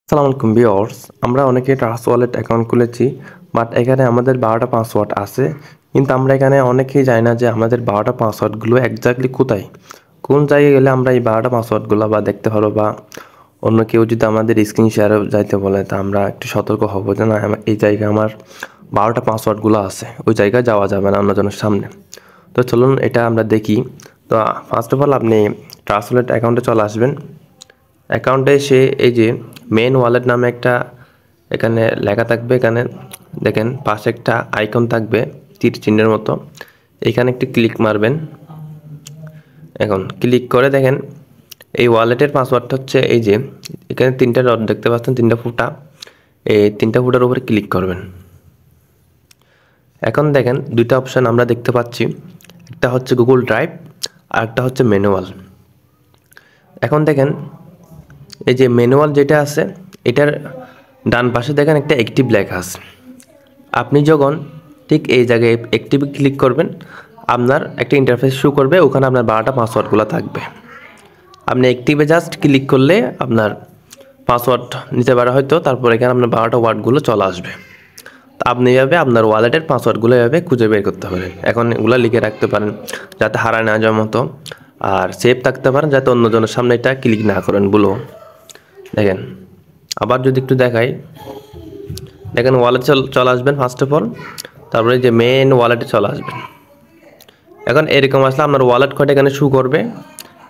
আসসালামু আলাইকুম ভিউয়ার্স, আমরা অনেকে ট্রাস্ট ওয়ালেট অ্যাকাউন্ট খুলেছি, বাট এখানে আমাদের 12টা পাসওয়ার্ড আছে। কিন্তু আমরা এখানে অনেকেই জানি না যে আমাদের 12টা পাসওয়ার্ডগুলো এক্স্যাক্টলি কোথায়, কোন জায়গায় গেলে আমরা এই 12টা পাসওয়ার্ডগুলো বা দেখতে পারবো, বা অন্য কেউ যদি আমাদের স্ক্রিন শেয়ারে যাইতে বলে তা আমরা একটু সতর্ক হব যে না, এই জায়গায় আমার 12টা পাসওয়ার্ডগুলো আছে, ওই জায়গায় যাওয়া যাবে না অন্যজনের সামনে। তো চলুন এটা আমরা দেখি। তো ফার্স্ট অফ অল আপনি ট্রাস্ট ওয়ালেট অ্যাকাউন্টে চলে আসবেন। অ্যাকাউন্টে এসে এই যে মেন ওয়ালেট নামে একটা এখানে লেখা থাকবে, এখানে দেখেন পাশে একটা আইকন থাকবে তীর চিহ্নের মতো, এখানে একটি ক্লিক মারবেন। এখন ক্লিক করে দেখেন এই ওয়ালেটের পাসওয়ার্ডটা হচ্ছে এই যে এখানে 3টা ডট দেখতে পাচ্ছেন, 3টা ফুটা, এই 3টা ফুটার উপরে ক্লিক করবেন। এখন দেখেন 2টা অপশান আমরা দেখতে পাচ্ছি, একটা হচ্ছে গুগল ড্রাইভ আর একটা হচ্ছে ম্যানুয়াল। এখন দেখেন এই যে ম্যানুয়াল যেটা আছে এটার ডান পাশে দেখেন একটা অ্যাক্টিভ লেখা আছে। আপনি যখন ঠিক এই জায়গায় অ্যাক্টিভে ক্লিক করবেন, আপনার একটা ইন্টারফেস শো করবে, ওখানে আপনার 12টা পাসওয়ার্ডগুলো থাকবে। আপনি অ্যাক্টিভে জাস্ট ক্লিক করলে আপনার পাসওয়ার্ড নিতে পারা হয়তো, তারপর এখানে আপনার 12টা ওয়ার্ডগুলো চলে আসবে। তো আপনি এভাবে আপনার ওয়ালেটের পাসওয়ার্ডগুলো এভাবে খুঁজে বের করতে পারেন। এখন এগুলো লিখে রাখতে পারেন যাতে হারায় না যাওয়ার মতো, আর সেভ থাকতে পারেন যাতে অন্যজনের সামনে এটা ক্লিক না করেন বলো। দেখেন আবার যদি একটু দেখাই, দেখেন ওয়ালেট চলে আসবেন ফার্স্ট অফ অল, তারপরে যে মেন ওয়ালেটে চলে আসবেন। এখন এরকম আসলে আপনার ওয়ালেট কয়টা এখানে শো করবে।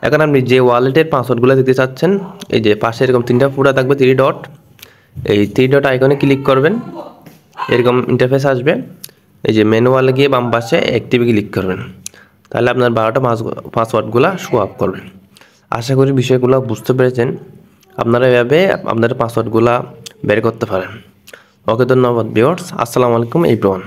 এখন আপনি যে ওয়ালেটের পাসওয়ার্ডগুলো দিতে চাচ্ছেন, এই যে পাশে এরকম 3টা ফুটা থাকবে 3 ডট, এই 3 ডট আইকনে ক্লিক করবেন, এরকম ইন্টারফেস আসবে। এই যে মেন ওয়ালে গিয়ে বাম পাশে অ্যাক্টিভে ক্লিক করবেন, তাহলে আপনার 12টা পাসওয়ার্ডগুলো শো আপ করবে। আশা করি বিষয়গুলো বুঝতে পেরেছেন। আপনারা এভাবে আপনাদের পাসওয়ার্ডগুলো বের করতে পারেন। ওকে, ধন্যবাদ ভিউয়ার্স। আসসালামু আলাইকুম এভরিওয়ান।